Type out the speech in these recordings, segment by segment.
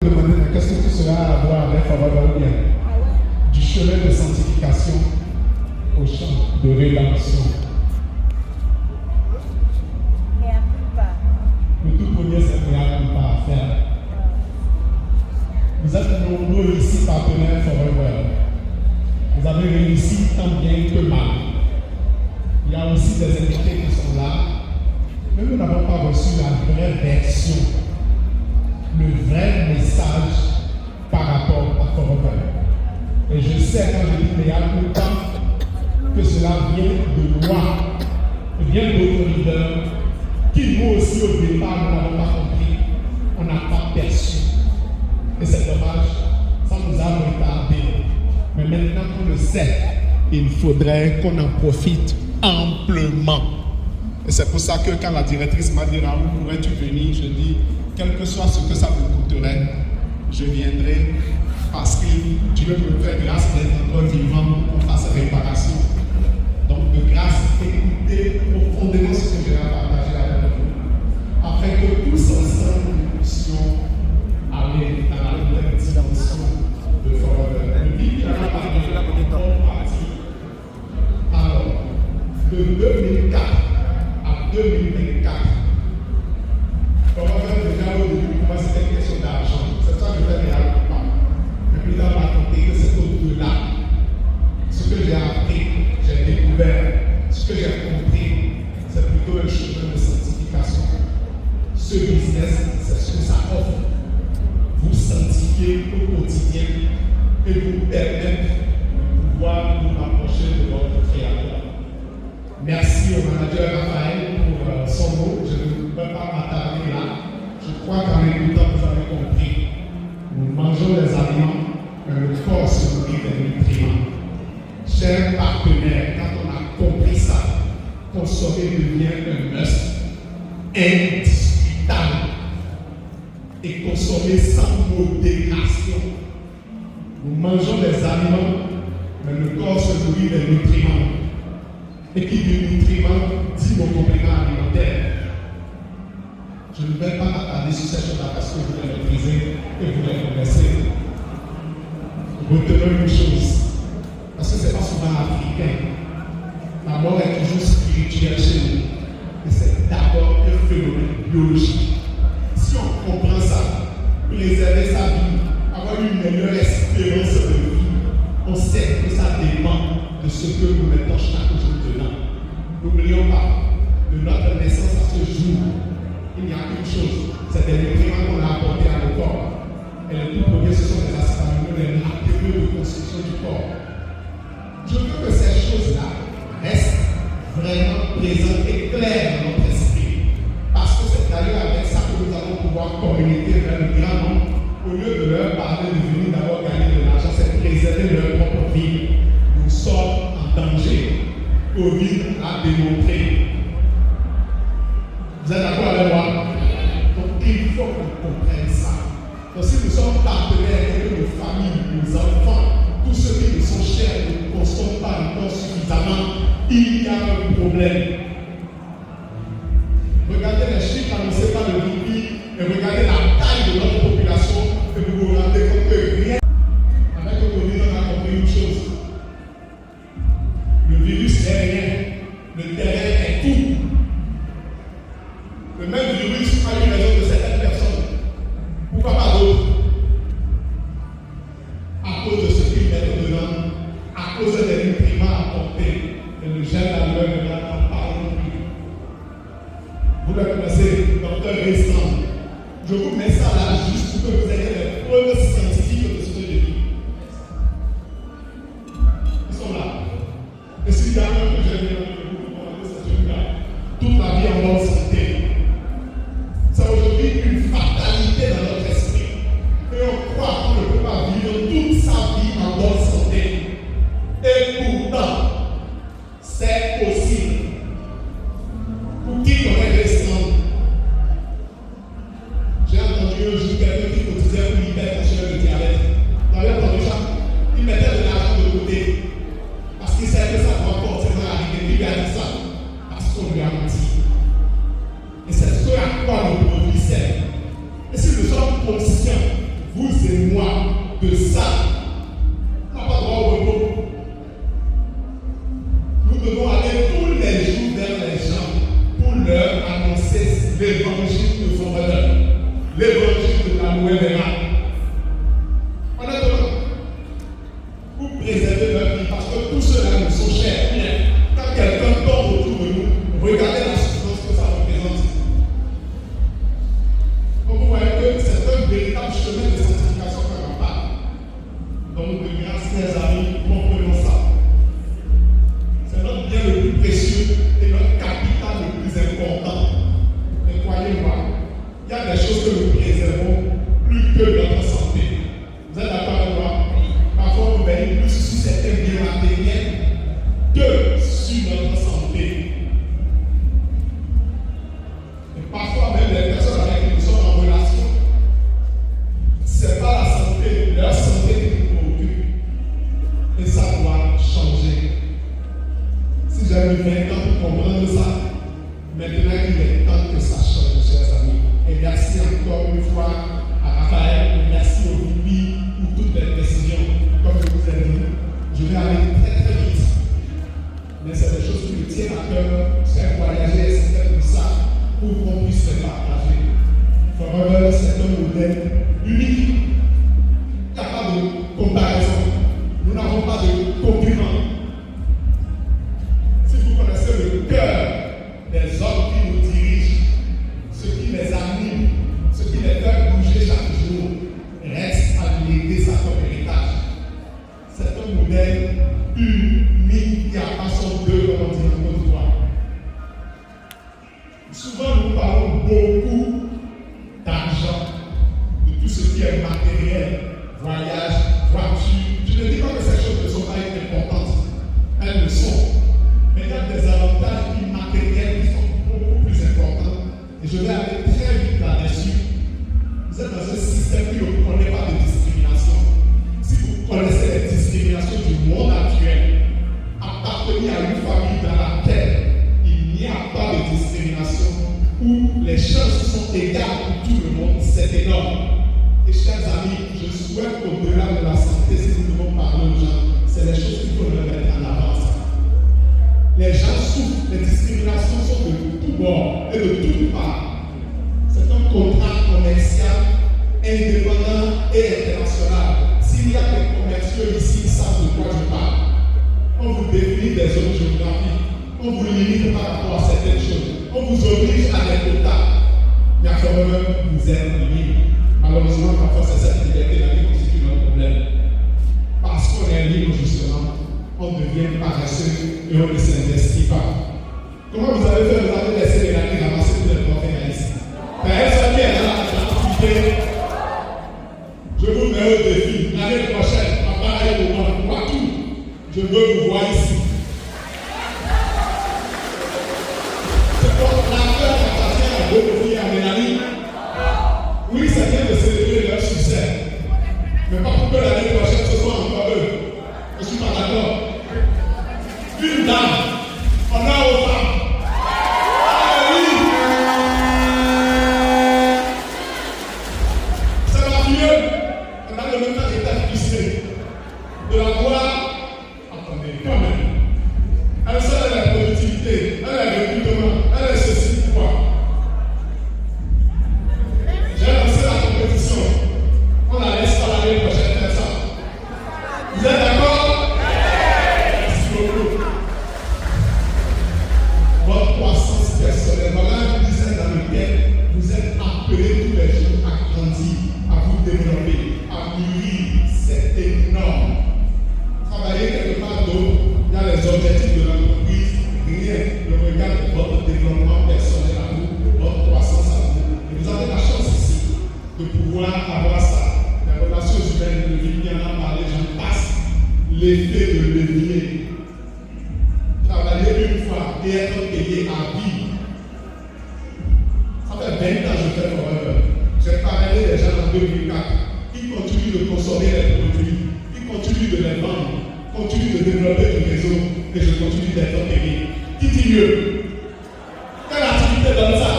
Demander qu'est-ce que tu seras à voir avec Forever ou bien du chemin de sanctification au champ de rédemption. Le tout premier, c'est mea culpa à faire. Vous êtes nombreux ici partenaires Forever. Vous avez réussi tant bien que mal. Il y a aussi des invités qui sont là, mais nous n'avons pas reçu la vraie version, le vrai message par rapport à Forever. Et je sais quand je dis mea culpa que cela vient de moi, vient d'autres leaders qui nous aussi au départ nous n'avons pas compris, on n'a pas perçu. Et c'est dommage, ça nous a retardé. Mais maintenant qu'on le sait, il faudrait qu'on en profite amplement. Et c'est pour ça que quand la directrice m'a dit Raoul, pourrais-tu venir, je dis, quel que soit ce que ça me coûterait, je viendrai parce que Dieu me fait grâce d'être encore vivant pour qu'on fasse réparation. Donc de grâce, écoutez profondément ce que je vais partager avec vous, afin que tous ensemble nous puissions aller dans la nouvelle dimension de Forever. Le livre qui a parlé de la partie. Alors, de 2004 à 2024, Forever déjà au début, pour moi c'était une question d'argent. C'est ça que je fais déjà pas. Mais plus tard, on m'a raconté que c'est au-delà. Ce que j'ai appris, j'ai découvert, ce que j'ai compris, c'est plutôt un chemin de sanctification. Ce business, c'est ce que ça offre. Vous sanctifiez au quotidien et vous permettre de pouvoir nous rapprocher de votre Créateur. Merci au manager Raphaël pour son mot. Je ne peux pas m'attarder là. Je crois qu'en écoutant, vous avez compris. Nous mangeons les aliments, mais le corps se nourrit des nutriments. Chers partenaires, quand on a compris ça, consommer devient un must indiscutable et consommer sans modération. Nous mangeons des aliments, mais le corps se nourrit des nutriments. Et qui dit nutriments dit mon complément alimentaire. Je ne vais pas m'attarder sur ces choses-là parce que vous les maîtrisez et vous les connaissez. Retenons une chose. Parce que ce n'est pas souvent africain. La mort est toujours spirituelle chez nous. Et c'est d'abord un phénomène biologique. Si on comprend ça, préserver sa vie, avoir une meilleure espérance de vie, on sait que ça dépend de ce que nous mettons chaque jour dedans. N'oublions pas, de notre naissance à ce jour, il n'y a qu'une chose, c'est des nutriments qu'on a apportés à nos corps. Et le tout premier, ce sont les acides aminés, les matériaux de construction du corps. Je veux que ces choses-là restent vraiment présentes et claires dans notre esprit. Parce que c'est d'ailleurs avec ça que nous allons pouvoir communiquer vers le grand nombre. Au lieu de leur parler de venir d'abord gagner de l'argent, c'est préserver leur propre vie. Nous sommes en danger. Covid a démontré. Vous êtes d'accord avec moi? Donc il faut qu'on comprenne ça. Donc si nous sommes partenaires avec nos familles, nos enfants, tous ceux qui nous sont chers ne consomment pas encore suffisamment, il y a un problème. Regardez les chiffres annoncés par le VP et regardez la taille de notre population et vous vous rendez compte que rien. Avec le Covid, on a compris une chose. Le virus n'est rien, le terrain est tout. Le même virus a eu raison de certaines personnes. Pourquoi pas d'autres? À cause de ce qu'il met dedans, à cause des nutriments apportés. Et le gel d'alcool, en parlant témoin de ça. On n'a pas droit au repos. Nous devons aller tous les jours vers les gens pour leur annoncer l'évangile de son bonheur, l'évangile de la nouvelle ère. Honnêtement, pour préserver leur vie, parce que tous ceux-là nous sont chers. Quand quelqu'un tombe autour de nous, regardez la souffrance que ça représente. Donc vous voyez que c'est un véritable chemin de sanctification qu'on en parle. Donc de grâce, mes amis, comprenons ça. C'est notre bien le plus précieux et notre capital le plus important. Mais croyez-moi, il y a des choses que nous préservons plus que notre santé. Vous êtes d'accord avec moi? Parfois, on veille plus sur certains biens matériels que sur notre santé. Et parfois, même les personnes avec qui nous sommes en relation, ce n'est pas la santé, leur santé qui nous préoccupe. Et ça doit changer. Si j'avais 20 ans pour comprendre ça, maintenant il est temps que ça change, chers amis. Et merci encore une fois à Raphaël, et merci au Bibi pour toutes les décisions. Comme je vous ai dit, je vais aller très très vite. Mais c'est des choses qui me tiennent à cœur, faire voyager, c'est comme ça, pour qu'on puisse les partager. Forever, c'est un modèle unique. Il n'y a pas de comparaison. Nous n'avons pas de concurrents. Si vous connaissez le cœur des hommes qui nous dirigent, ce qui les anime, ce qui les fait bouger chaque jour, reste à léguer ça comme héritage. C'est un modèle unique qui a pas son deux, comme on dit en Côte d'Ivoire. Souvent, nous parlons beaucoup d'argent, de tout ce qui est matériel, voyage, voiture. Je ne dis pas que ces choses ne sont pas importantes. Elles le sont. Mais il y a des avantages immatériels qui sont beaucoup plus importants. Et je vais aller très vite là-dessus. Vous êtes dans un système qui ne connaît pas de discrimination. Si vous connaissez les discriminations du monde actuel, appartenir à une famille dans laquelle il n'y a pas de discrimination, où les chances sont égales pour tout le monde, c'est énorme. Et chers amis, je souhaite qu'au-delà de la santé, si nous devons parler aux gens, c'est les choses qu'il faut mettre en avant. Les gens souffrent, les discriminations sont de tous bords et de toutes parts. C'est un contrat commercial indépendant et international. S'il y a des commerciaux ici, ils savent de quoi je parle. On vous définit des zones géographiques, on vous limite par rapport à certaines choses, on vous oblige à des quotas. Mais à Forever, vous êtes libre. Malheureusement, parfois, c'est cette liberté-là qui constitue notre problème. Parce qu'on est libre, justement, on devient paresseux et on ne s'investit pas. Comment vous avez fait? Vous avez laissé les amis ramasser tous les profils ici. Personne qui est là, l'activité. Je vous mets au défi. L'année prochaine, à pareil moment, partout, je veux vous voir ici. C'est pour l'affaire appartient à vos filles, à Mélanie. Oui, c'est bien de célébrer leur succès. Mais pas pour que l'année prochaine ce soit encore eux. Je ne suis pas d'accord. Une dame, on a aux femmes. Ah oui! C'est merveilleux. On a le même temps d'état frustré. De la voir, attendez, quand même. Elle sait la productivité, elle a le recrutement, elle a ceci, quoi. J'ai lancé la compétition. On la laisse pas l'année prochaine faire ça. Vous êtes d'accord? Merci beaucoup. Votre croissance personnelle, voilà une dizaine dans lequel vous êtes appelés tous les jours à grandir, à vous développer, à mûrir. C'est énorme. Travailler quelque part d'autre, il y a les objectifs de l'entreprise, rien ne regarde votre développement personnel à vous, votre croissance à vous. Et vous avez la chance ici de pouvoir avoir ça. Les relations humaines, le Vivier en a parlé, j'en passe. L'effet de levier. Travailler une fois et être payé à vie. Ça fait 20 ans que je fais Forever. J'ai parlé des gens en 2004 qui continuent de consommer les produits, qui continuent de les vendre, continuent de développer du réseau et je continue d'être payé. Qui dit mieux? Quelle activité donne ça?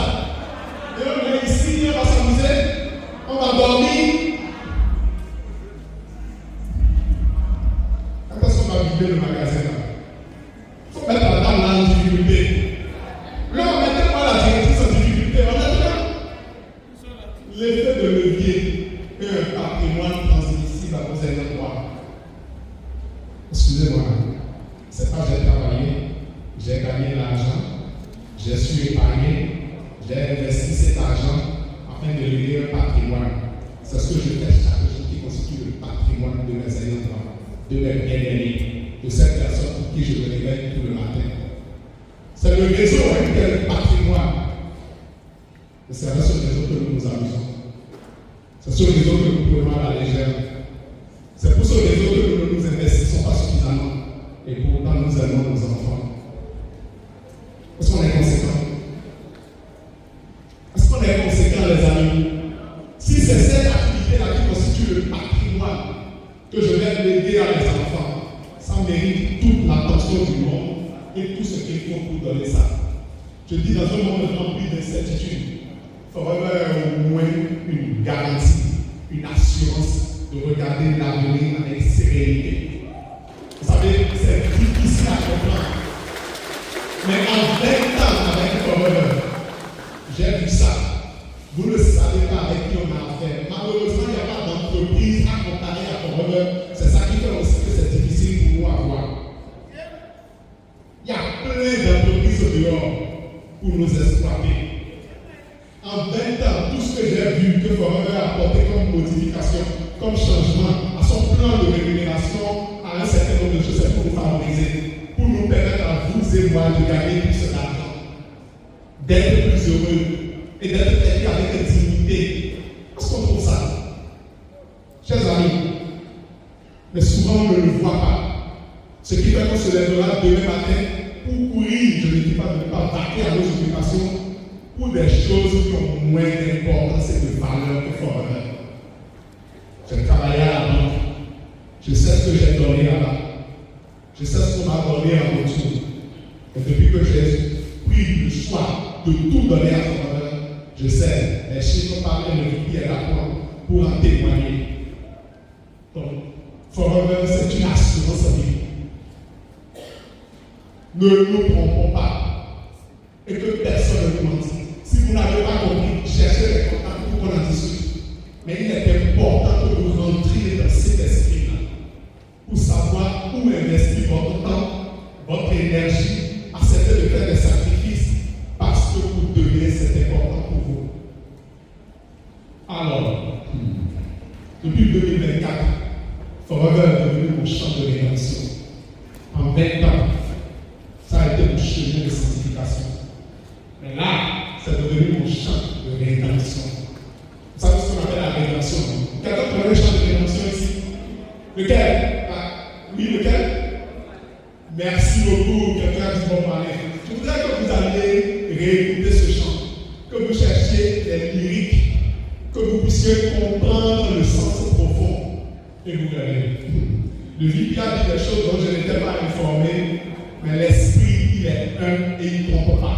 Et on vient ici, on va s'amuser, on va dormir. qu'un patrimoine transmissible à vos ayants droit. Excusez-moi, c'est pas j'ai travaillé, j'ai gagné l'argent, j'ai su épargner, j'ai investi cet argent afin de léguer un patrimoine. C'est ce que je fais chaque jour qui constitue le patrimoine de mes ayants droit, de mes bien-aimés, de cette personne pour qui je me réveille tout le matin. C'est le réseau qui est le patrimoine. Et c'est avec ce réseau que nous nous amusons. C'est ce réseau que nous prenons à la légère. C'est pour ce réseau que nous ne nous investissons pas suffisamment. Et pourtant nous aimons nos enfants. Est-ce qu'on est conséquent? Est-ce qu'on est conséquent, les amis? Si c'est cette activité-là qui constitue le patrimoine que je vais léguer à mes enfants, ça mérite toute l'attention du monde et tout ce qu'il faut pour donner ça. Je dis dans un monde rempli d'incertitudes, il faudrait au moins une garantie, une assurance de regarder l'avenir avec sérénité. Vous savez, c'est difficile à comprendre. Mais en 20 ans avec Forever, j'ai vu ça. Vous ne savez pas avec qui on a affaire. Malheureusement, il n'y a pas d'entreprise à comparer à Forever. C'est ça qui fait aussi que c'est difficile pour nous à voir. Il y a plein d'entreprises au dehors pour nous exploiter. En 20 ans, tout ce que j'ai vu que Forever a apporté comme modification, comme changement à son plan de rémunération, à un certain nombre de choses, c'est pour nous favoriser, pour nous permettre à vous et moi de gagner plus d'argent, d'être plus heureux et d'être traité avec dignité. Est-ce qu'on trouve ça? Chers amis, mais souvent on ne le voit pas. Ce qui fait qu'on se lèvera demain matin pour courir, je ne dis pas de ne pas vaquer à nos occupations, pour des choses qui ont moins d'importance et de valeur que Forever. J'ai travaillé à la banque, je sais ce que j'ai donné là-bas, je sais ce qu'on m'a donné en retour. Et depuis que j'ai pris le choix de tout donner à Forever, je sais, les chiffres parlent et le VP est là pour en témoigner. Donc, Forever, c'est une assurance à vie. Ne nous trompons pas et que personne ne nous mentit. Si vous n'avez pas compris, cherchez les contacts pour qu'on en discute. Mais il est important que vous rentriez dans cet esprit-là pour savoir où investir votre temps, votre énergie, accepter de faire des sacrifices parce que pour demain c'est important pour vous. Alors, depuis 2024, Forever est devenu mon champ de rédemption. En 20 ans, ça a été mon chemin de sanctification. Mais là, c'est devenu mon champ de rédemption. Vous savez ce qu'on appelle la rédemption? Quelqu'un connaît le champ de rédemption ici? Lequel? Oui, lequel? Merci beaucoup, quelqu'un a dit bon parler. Je voudrais que vous alliez réécouter ce chant, que vous cherchiez les lyriques, que vous puissiez comprendre le sens profond. Et vous verrez. Le VP a dit des choses dont je n'étais pas informé, mais l'esprit, il est un et il ne trompe pas.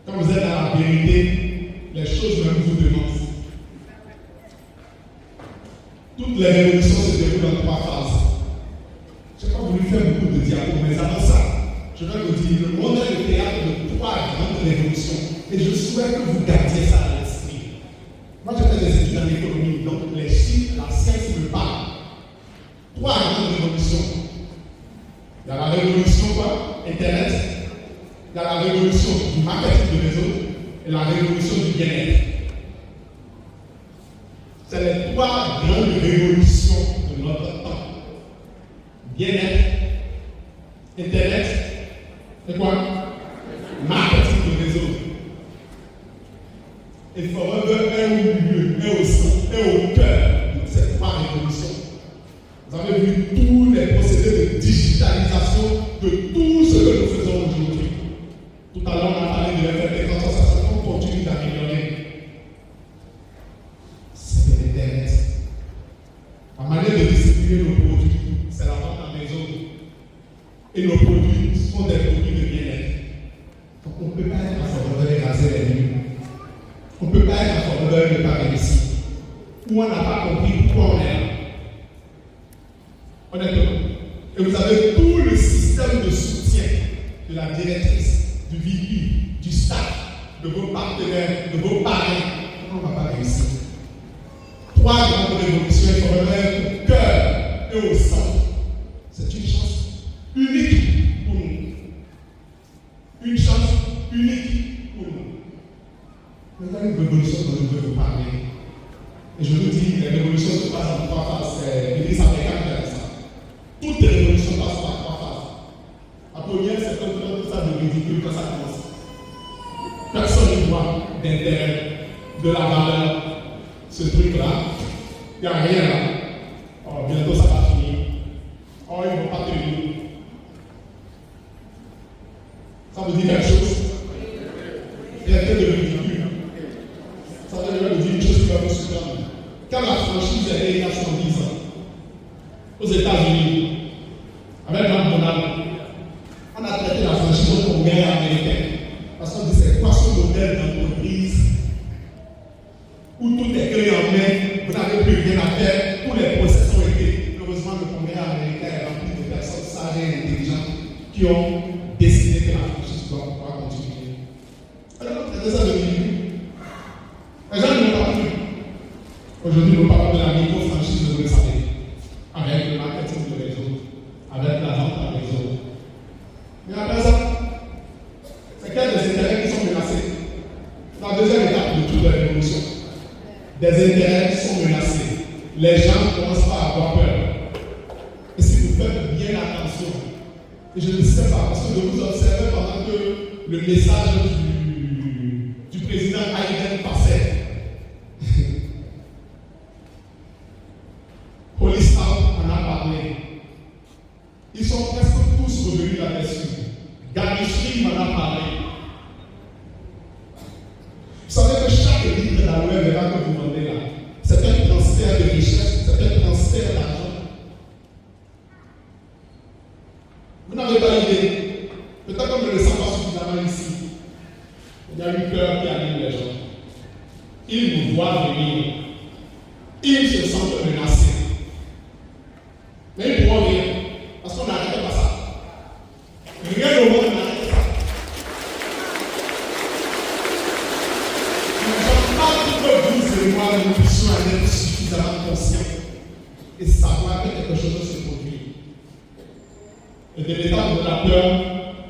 Quand vous êtes dans la vérité, les choses même vous devancent. Toutes les révolutions se déroulent en 3 phases. Je n'ai pas voulu faire beaucoup de diapos, mais avant ça, je vais vous dire, le monde est le théâtre de 3 grandes révolutions. Et je souhaite que vous gardiez ça à l'esprit. Moi, j'ai fait des études en économie, donc les chiffres, la science me parle. 3 grandes révolutions. Il y a la révolution quoi? Internet. Il y a la révolution du marketing de réseau et la révolution du bien-être. C'est les 3 grandes révolutions de notre temps. Bien-être, Internet et quoi? Marketing de réseau. Et Forever est au milieu, est au centre, est au cœur de ces 3 révolutions. Vous avez vu tous les procédés de digitalisation de tout ce que nous faisons aujourd'hui. Tout à l'heure, on a parlé de l'FFP, quand on continue d'améliorer. C'est de l'Internet. La manière de distribuer nos produits, c'est la vente à maison. Et nos produits sont des produits de bien-être. Donc on ne peut pas être à Forever et raser les murs. On ne peut pas être à Forever et ne pas réussir. Ou on n'a pas compris pourquoi on est là. Honnêtement. Et vous avez tout le système de soutien de la directrice, du VP, du staff, de vos partenaires, de vos parents. On ne va pas réussir. 3 révolution forever au cœur et au sang. C'est une chance unique pour nous. Une chance unique pour nous. Maintenant, une révolution dont je veux vous parler. Et je vous dis, les révolutions se passent en 3 phases. C'est l'Église américaine qui a dit ça. Toutes les révolutions passent par 3 phases. La première, c'est quand tout ça de ridicule quand ça commence. Personne ne voit d'intérêt, de la valeur, ce truc-là. Il n'y a rien là. Oh, bientôt ça va finir. Oh, ils ne vont pas tenir. Ça veut dire quelque chose. Il y a de ridicule. Ça veut dire une chose qui va vous surprendre. Quand la franchise est née il y a 70 ans, aux États-Unis, avec McDonald's, on a traité la franchise au Congrès américain. Parce qu'on dit c'est quoi ce modèle d'entreprise où tout est clé en main, vous n'avez plus rien à faire, tous les process ont été. Heureusement, le Congrès américain est rempli de personnes sages et intelligentes qui ont décidé que la franchise doit pouvoir continuer. Alors, on traite ça de ridicule. Les gens ne l'ont pas vu. Aujourd'hui, nous parlons de la micro-franchise, vous le savez, avec le marketing de réseau, avec la vente en réseau. Mais après ça, c'est qu'il y a des intérêts qui sont menacés. La deuxième étape de toute la révolution, des intérêts qui sont menacés. Les gens ne commencent pas à avoir peur. Et si vous faites bien attention, et je ne sais pas, parce que je vous observais pendant que le message du président Biden passait. Police Out en a parlé. Ils sont presque tous revenus là-dessus. Gary m'en a parlé. Vous savez que chaque livre de la loi verra que vous vendez là, c'est un transfert de richesse, c'est un transfert d'argent. Vous n'avez pas idée. Peut-être qu'on ne le sent pas suffisamment ici. Il y a une peur qui anime les gens. Ils nous voient venir. Ils se sentent menacés. Mais ils ne pourront rien. Parce qu'on n'arrête pas ça. Rien au monde n'arrête ça. Nous ne sommes pas que vous et moi, nous puissions en être suffisamment conscients et savoir que quelque chose se produit. Et de l'état de la peur,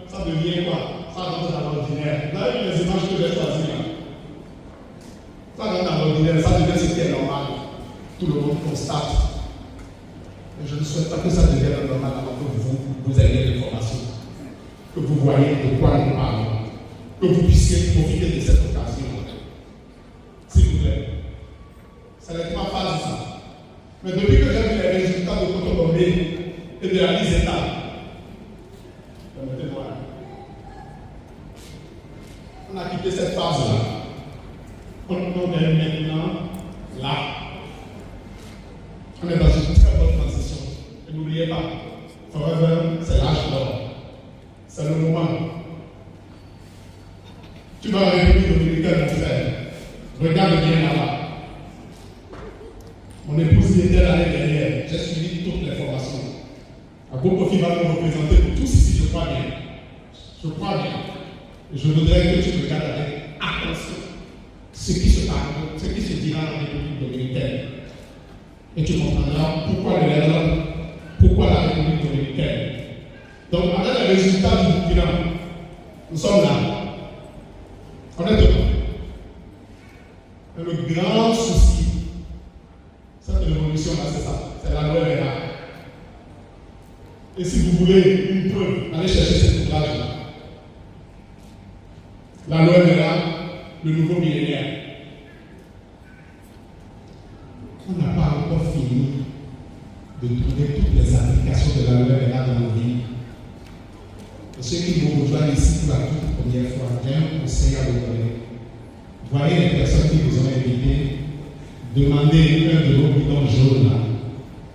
ça devient quoi? Ça rentre dans l'ordinaire. Vous avez vu les images que j'ai choisies là? Ça rentre dans l'ordinaire, ça devient ce qui est normal. Tout le monde constate. Et je ne souhaite pas que ça devienne normal avant que vous ayez l'information. Que vous voyez de quoi nous parlons. Que vous puissiez profiter de cette occasion. S'il vous plaît. C'est les 3 phases ça. Mais depuis que j'ai vu les résultats de Cotonomé et de la liste état, permettez-moi. On a quitté cette phase-là. On est maintenant là. On est dans une très bonne transition. Et n'oubliez pas, forever, c'est l'âge d'or. C'est le moment. Tu vas en République dominicaine, mon frère. Regarde bien là-bas. Mon épouse y était l'année dernière. J'ai suivi toutes les formations. Abokofi va nous représenter pour tous ici, je crois bien. Je crois bien. Et je voudrais que tu regardes avec attention ce qui se passe, ce qui se dira en République dominicaine. Et tu comprendras pourquoi le Léon, pourquoi la République dominicaine. Donc, avec les résultats du bilan, nous sommes là. Honnêtement. Mais le grand souci, cette révolution-là, c'est ça. C'est la loi RA. Et si vous voulez une preuve, allez chercher cet ouvrage-là. La loi RA, le nouveau millénaire. On n'a pas encore fini de trouver toutes les applications de la loi RA dans nos vies. Et ceux qui nous rejoignent ici pour la toute première fois, j'ai un conseil à vous donner. Voyez les personnes qui vous ont invité, demandez un de vos bidons jaunes là.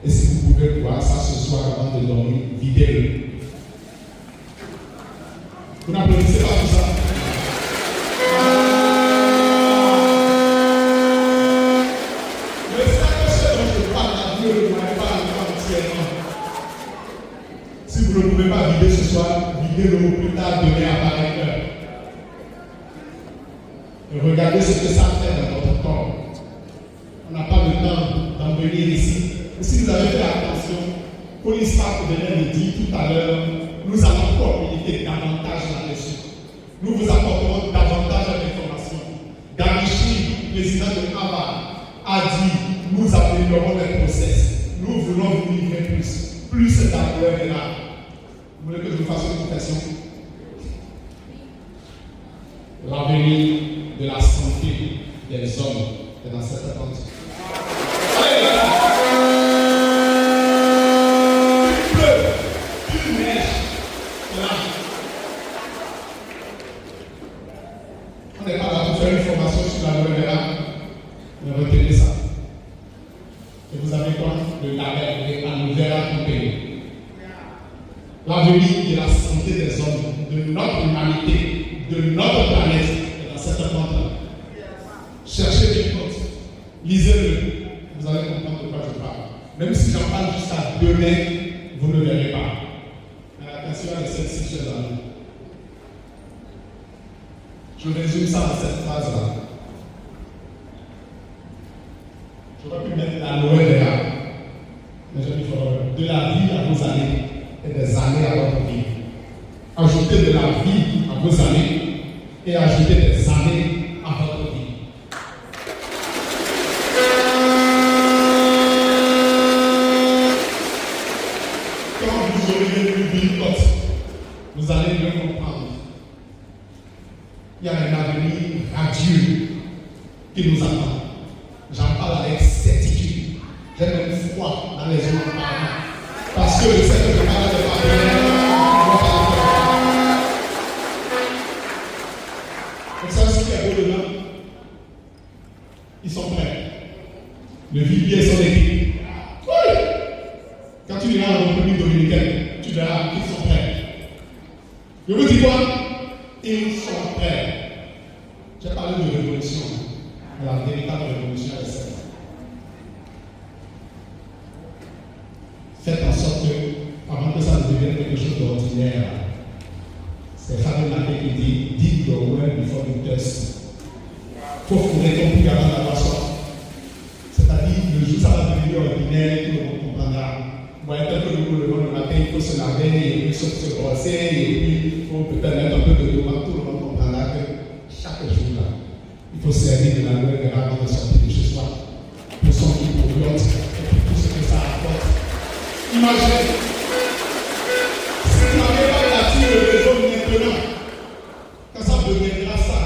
Et si vous pouvez boire ça ce soir avant de dormir, videz-le. Vous n'applaudissez pas tout ça. Mais c'est ce dont je parle à Dieu, ne m'avez pas encore entièrement. Si vous ne pouvez pas vider ce soir, videz-le plus tard, demain à pareille heure. Et regardez ce que ça fait dans votre corps. On n'a pas le temps d'en venir ici. Et si vous avez fait attention, Police Park venait de dire tout à l'heure, nous allons communiquer davantage là-dessus. Nous vous apporterons davantage d'informations. Gamichi, président de Harvard, a dit, nous améliorons les process. Nous voulons vous livrer plus. Plus d'argent est là. Vous voulez que je vous fasse une question? L'avenir de la santé des hommes est dans cette attente. Allez, là! Il pleut, il neige, là. On n'est pas là pour faire une formation sur l'aloe vera, mais retenez ça. Et vous avez quoi? Le label de l'aloe vera compagnie. L'avenir de la santé des hommes, de notre humanité, de notre planète est dans cette attente-là. Cherchez des comptes, lisez-le, vous allez comprendre de quoi je parle. Même si j'en parle jusqu'à demain, vous ne verrez pas. Mais attention à celle-ci, chers amis. Je résume ça dans cette phrase-là. J'aurais pu mettre l'aloe vera, mais je dis de la vie à vos années et des années à votre vie. Ajoutez de la vie à vos années et ajoutez des années à votre vie. Quand vous aurez lu Bill Cox, vous allez mieux comprendre. Il y a un avenir radieux qui nous attend. J'en parle avec certitude. J'ai même foi dans les yeux de parents. Parce que je sais que je parle de partenaires. Vous savez ce qui est beau dedans? Ils sont prêts. Le vivier est son équipe. Oui! Quand tu iras en République dominicaine, tu verras qu'ils sont prêts. Je vous dis quoi? Ils sont prêts. J'ai parlé de révolution. Mais la véritable révolution est celle. Faites en sorte que, avant que ça ne devienne quelque chose d'ordinaire, c'est Fabien Maté qui dit dig your well before you thirst. Il faut fourrer ton puits avant d'avoir soif. C'est-à-dire, le jour ça va devenir ordinaire, tout le monde comprendra. Vous voyez, tel que nous le levons le matin, il faut se laver, et puis se brosser, et puis il faut peut-être mettre un peu de devant, tout le monde comprendra que chaque jour là, il faut servir de la loi de avant de sortir de chez soi, pour son microbiote, et pour tout ce que ça apporte. Imaginez, si vous n'avez pas bâti le réseau maintenant, quand ça deviendra ça,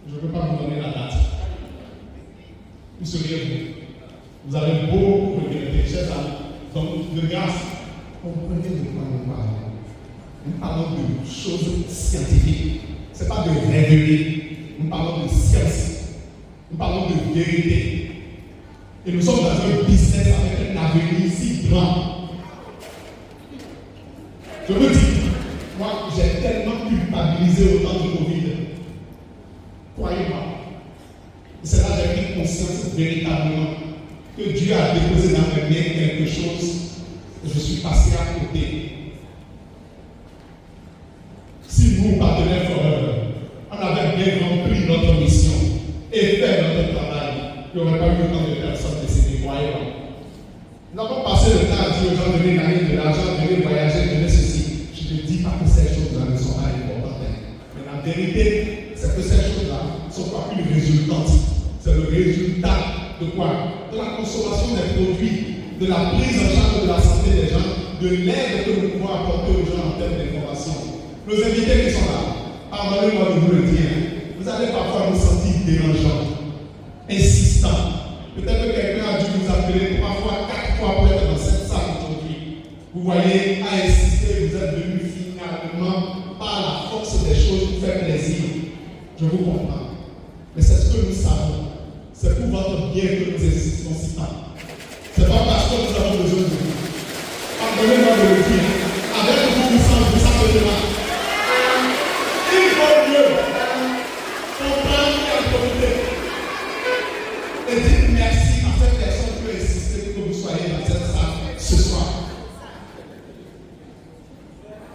je ne peux pas vous donner la date. Où seriez-vous? Vous avez beau regretter, chers amis. Donc, de grâce, comprenez de quoi nous parlons. Nous parlons de choses scientifiques. Ce n'est pas de rêverie. Nous parlons de science. Nous parlons de vérité. Et nous sommes dans un business avec un avenir si grand. Je me dis, moi, j'ai tellement culpabilisé au temps du Covid. Croyez-moi. C'est là que j'ai pris conscience véritablement que Dieu a déposé dans mes mains quelque chose et je suis passé à côté. Si nous, partenaires Forever, on avait bien compris notre mission et fait notre travail, il n'y aurait pas eu autant de personnes décédées, croyez-moi. Nous avons passé le temps à dire aux gens, venez gagner de l'argent, venez voyager, venez ceci. Je ne dis pas que ces choses-là ne sont pas importantes. Mais la vérité, c'est que ces choses-là ne sont pas une résultante. C'est le résultat de quoi? De la consommation des produits, de la prise en charge de la santé des gens, de l'aide que nous pouvons apporter aux gens en termes d'information. Nos invités qui sont là, pardonnez-moi de vous le dire, vous allez parfois vous sentir dérangeant, insistant. Peut-être que quelqu'un a dû vous appeler 3 fois, 4 fois pour être dans cette salle aujourd'hui. Vous voyez, à insister, vous êtes venu finalement par la force des choses pour faire plaisir. Je vous comprends. Mais c'est ce que nous savons. C'est pour votre bien que nous insistons si tard. Ce n'est pas parce que nous avons besoin de vous. Pardonnez-moi de le dire. Avec vous, vous savez de là. Il vaut mieux comprendre et en profiter. Et dites merci à cette personne qui a insisté pour que vous soyez dans cette salle ce soir.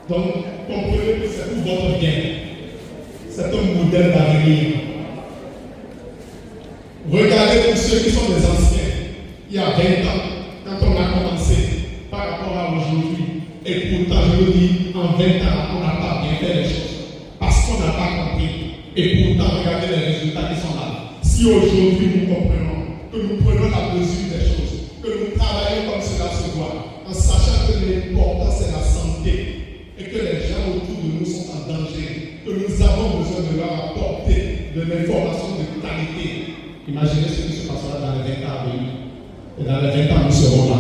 Donc, comprenez que c'est pour votre bien. C'est un modèle d'avenir. Regardez pour ceux qui sont des anciens. il y a 20 ans, quand on a commencé par rapport à aujourd'hui. Et pourtant, je vous dis, en 20 ans, on n'a pas bien fait les choses. Parce qu'on n'a pas compris. Et pourtant, regardez les résultats qui sont là. Si aujourd'hui nous comprenons, que nous prenons la mesure des choses, que nous travaillons comme cela se doit, en sachant que l'important c'est la santé, et que les gens autour de nous sont en danger, que nous avons besoin de leur apporter de l'information de qualité. Imaginez ce qui se passera dans les 20 ans à venir. Et dans les 20 ans, nous serons là.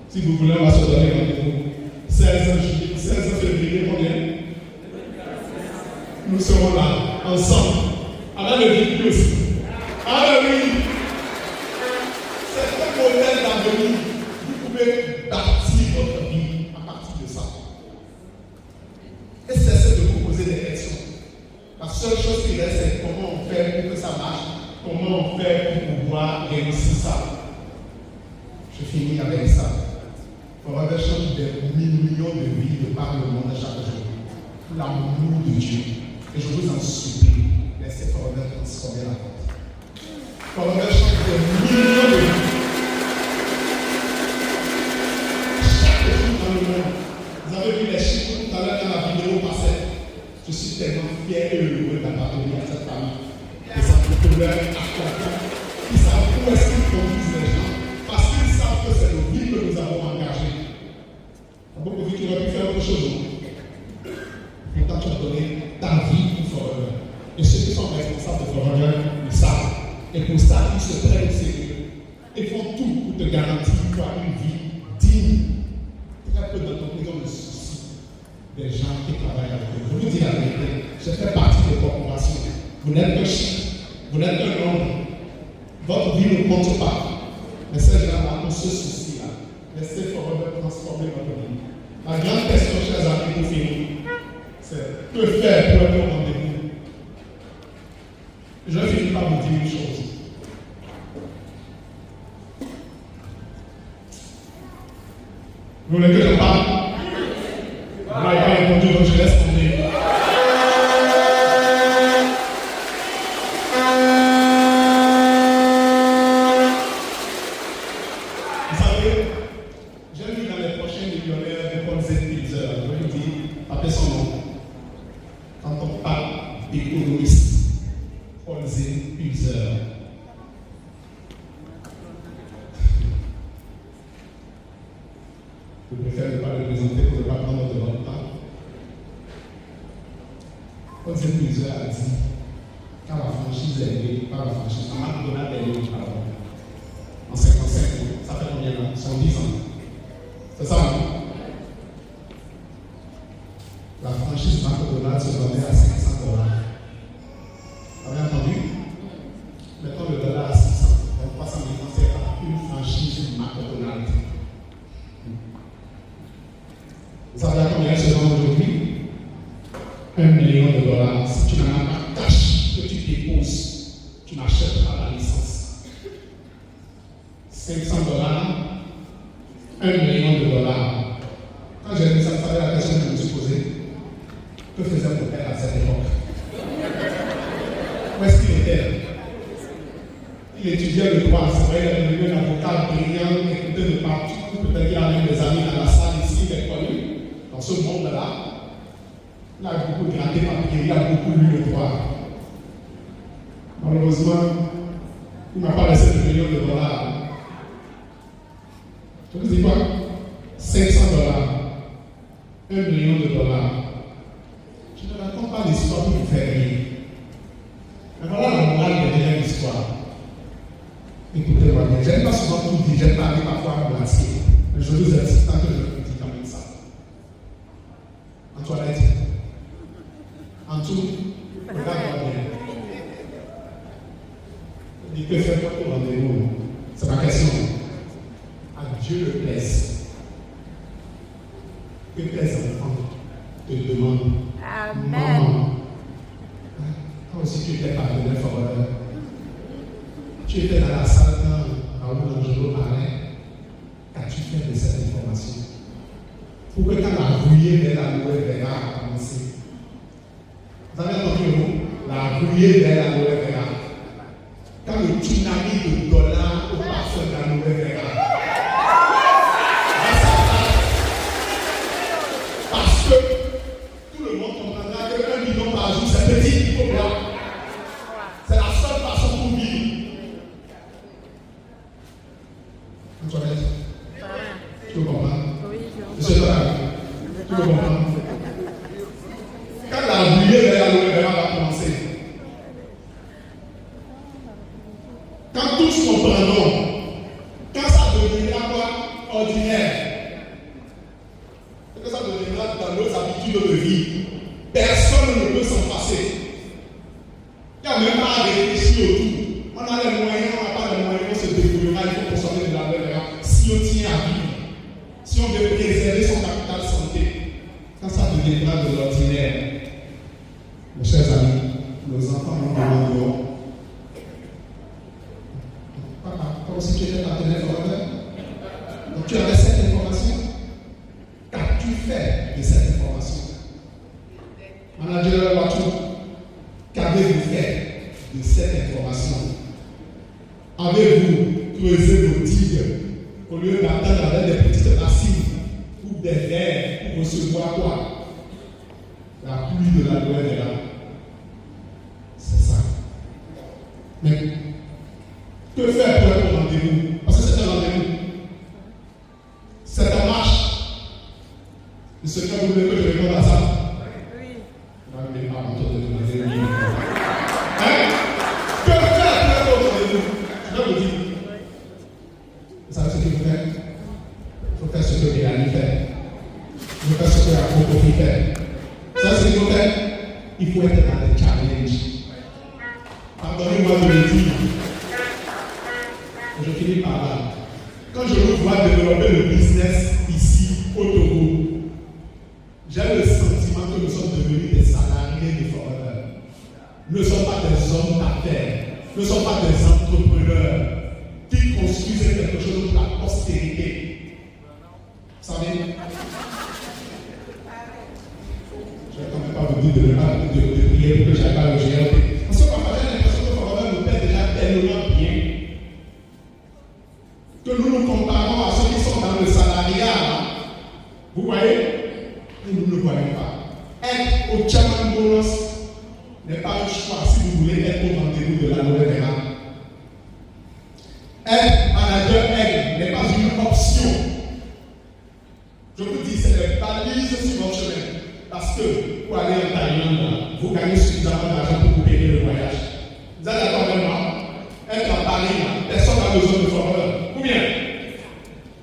Si vous voulez, on va se donner rendez-vous. 16 février, combien? Nous serons là, ensemble, avec le véhicule aussi. Alléluia! C'est un modèle d'avenir. Vous pouvez bâtir votre vie à partir de ça. Et cessez de vous poser des questions. La seule chose qui reste, c'est comment on fait pour que ça marche, comment on fait pour pouvoir réussir ça. Je finis avec ça. Forever change des millions de vies de par le monde chaque jour. Pour l'amour de Dieu. Et je vous en supplie, laissez Forever transformer la porte. Forever change des millions de vies. Chaque jour dans le monde. Vous avez vu les chiffres tout à l'heure quand la vidéo passait. Je suis tellement fier et heureux d'appartenir à cette famille. Des entrepreneurs accompagnants qui savent où est-ce qu'ils conduisent les gens. Parce qu'ils savent que c'est le vie que nous avons engagé. Beaucoup de vie qui aurait pu faire autre chose. Pourtant, tu as donné ta vie pour Forever. Et ceux qui sont responsables de Forever, ils savent. Et pour ça, ils se prennent au sérieux. Ils font tout pour te garantir une vie digne. Très peu d'entreprises ont le souci des gens qui travaillent avec eux. Je vous dis la vérité, je fais partie des corporations. Vous n'êtes qu'un chiffre, vous n'êtes qu'un nombre. Votre vie ne compte pas. Mais ces gens-là ont ce souci-là. Laissez Forever transformer votre vie. La grande question, chers amis, pour finir, c'est que faire pour être au rendez-vous? Je vais finir par vous dire une chose. Vous voulez que je parle? Vous n'avez pas répondu, donc je laisse tomber. Vous savez, j'ai vu dans les prochains millionnaires de Paul Zepilzer, je vais vous dire, tapez son nom. Quand on parle d'économiste, Paul Zepilzer. Je préfère ne pas le présenter pour ne pas prendre de votre temps. Paul Zepilzer a dit, quand la franchise est née, par la franchise, McDonald's est née, pardon. En 55 ans, ça fait combien d'années? 110 ans. C'est ça, non? La franchise McDonald's se vendait à $500. Vous avez entendu? Mettons le dollar à 600. Donc 300 000 francs, c'est pas une franchise McDonald's. Vous savez à combien se vend aujourd'hui? $1 million. Si tu n'en as pas cash que tu déposes, tu n'achètes pas la licence. $500, $1 million. Quand j'ai vu ça, vous savez la question que je me suis posée. Que faisait mon père à cette époque? Où est-ce qu'il était? Il étudiait le droit, c'est vrai, il est devenu un avocat brillant, écouté de partout. Peut-être qu'il avait des amis dans la salle ici, il est connu. Dans ce monde-là, il a beaucoup gratté papier, il a beaucoup lu le droit. Malheureusement, il ne m'a pas laissé $1 million. Je vous dis quoi? $500, $1 million. Je ne raconte pas l'histoire pour vous faire rire. Mais voilà la morale derrière l'histoire. Écoutez-moi bien, je n'aime pas souvent tout dire, j'aime parler parfois à moitié. Mais je vous insiste tant que je vous dis quand même ça. Antoinette, en tout, regarde-moi bien. Je dis que fais quoi pour rendez-vous? C'est ma question. À Dieu le plaise. Que tes enfants te demandent. Amen. Maman, quand aussi tu étais partenaire Forever, tu étais dans la salle quand Raoul Angelo parlait, qu'as-tu fait de cette information? Pour que quand la ruée vers la nouvelle vera a commencé. Vous avez entendu le mot? La ruée vers la nouvelle vera. Quand le tsunami de dollars au parfum de la nouvelle vera chaise? Tu peux comprendre? Oui, Monsieur Tola, tu peux comprendre? Quand la brûlée de l'aloe vera va commencer, quand tous comprendront, quand ça deviendra quoi? Ordinaire, quand ça deviendra dans nos habitudes de vie, personne ne peut s'en passer. Il n'y a même pas à réfléchir autour. On a les moyens, on n'a pas les moyens, on se débrouillera, il faut consommer de la vera si on tient à vivre, si on veut préserver son capital santé. Quand ça deviendra de l'ordinaire, mes chers amis, nos enfants vont aller dehors. Papa, comme si tu étais partenaire formateur. Donc tu avais cette information. Qu'as-tu fait de cette information? Manager Watou, qu'avez-vous fait de cette information? Avez-vous creusé vos digues au lieu d'attendre avec des petites racines ou des vers pour recevoir quoi? La pluie de la loi est là. C'est ça. Mais que faire pour être au rendez-vous? Parce que c'est un rendez-vous. C'est en marche. Le secret, vous voulez que je réponde à ça? Oui. Non, mais pas en train de demander. Hein? Que faire pour être au rendez-vous? Je vais vous dire. Vous savez ce qu'il faut faire? Il faut faire ce que Mélanie fait. Il faut faire ce que Apoko fait. Vous savez ce qu'il faut faire? Il faut être dans des challenges. Pardonnez-moi de le dire. Je finis par là. Quand je vous vois développer le business ici au Togo, j'ai le sentiment que nous sommes devenus des salariés des formateurs. Nous ne sommes pas des hommes d'affaires. Nous ne sommes pas des entrepreneurs qui construisent quelque chose pour la postérité. Vous savez? Je ne vais quand même pas vous dire de prier pour que j'aille pas le gérer. Parce que parfois, j'ai l'impression que le formateur nous paie déjà tellement bien que nous nous comparons à ceux qui sont dans le salariat. Vous voyez? Nous ne le voyons pas. Être au chairman bonus n'est pas un choix si vous voulez être au rendez-vous de la nouvelle vera. Être manager aigle n'est pas une option. Je vous dis, c'est des balises sur votre chemin. Parce que pour aller en Thaïlande, vous gagnez suffisamment d'argent pour vous payer le voyage. Vous êtes d'accord avec moi? Être à Paris, personne n'a besoin de formeur. Ou bien?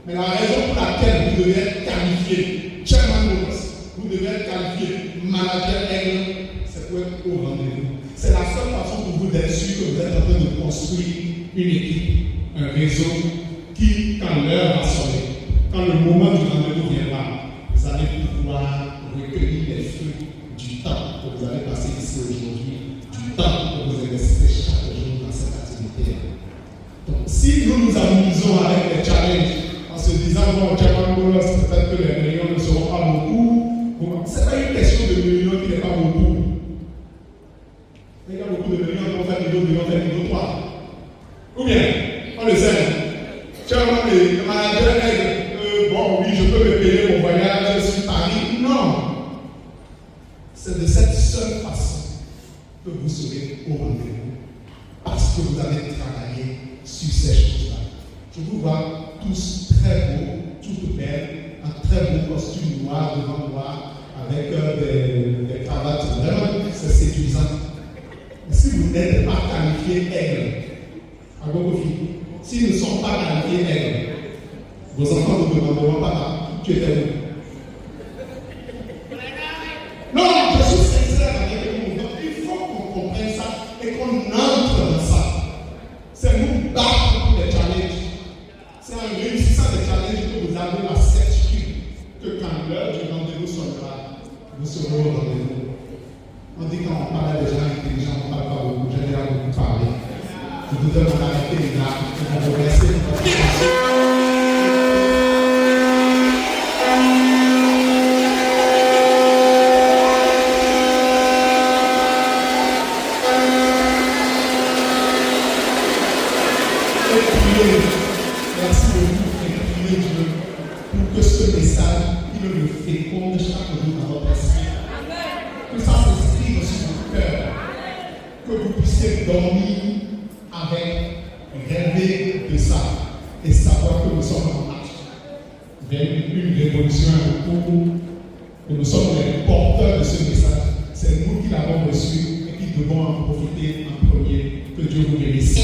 Mais la raison pour laquelle vous devez être qualifié, chairman bonus, vous devez être qualifié manager aigle, c'est pour être au rendez-vous. C'est la seule façon pour vous d'être sûr que vous êtes en train de construire une équipe, un réseau qui, quand l'heure va sonner, quand le moment du rendez-vous viendra, vous allez pouvoir recueillir les fruits du temps que vous allez passer ici aujourd'hui, du temps que vous investissez chaque jour dans cette activité. Donc, si nous nous amusons avec les challenges, en se disant, bon, peut-être que les millions ne seront pas beaucoup, ce n'est pas une question de millions qui n'est pas beaucoup. Il y a beaucoup de millions qui vont faire niveau 3. Ou bien, on le sait, chairman, le manager aide, bon, oui, je peux me payer mon voyage sur Paris. Non. C'est de cette seule façon que vous serez au rendez-vous. Parce que vous avez travaillé sur ces choses-là. Je vous vois tous très beaux, toutes belles, en très beau costume noir devant moi, avec des cravates. Vraiment, c'est séduisant. Mais si vous n'êtes pas qualifié aigle, à Gogofi, s'ils ne sont pas qualifiés aigle, vos enfants vous demanderont pas tu étais où? Non, je suis sincère avec vous. Il faut qu'on comprenne ça et qu'on entre dans ça. C'est nous battre pour les challenges. C'est en réussissant les challenges que vous avez la certitude que quand l'heure du rendez-vous sonnera, vous serez au rendez-vous. On dit quand on parle à des gens intelligents, on ne parle pas beaucoup. J'ai déjà beaucoup parlé. Je vous demande d'arrêter là et on vous remercie de votre attention. Merci beaucoup et priez Dieu pour que ce message, il le féconde chaque jour dans votre esprit. Que ça s'exprime sur votre cœur. Que vous puissiez dormir avec, rêver de ça et savoir que nous sommes en une révolution où nous sommes les porteurs de ce message. C'est nous qui l'avons reçu et qui devons en profiter en premier. Que Dieu vous bénisse.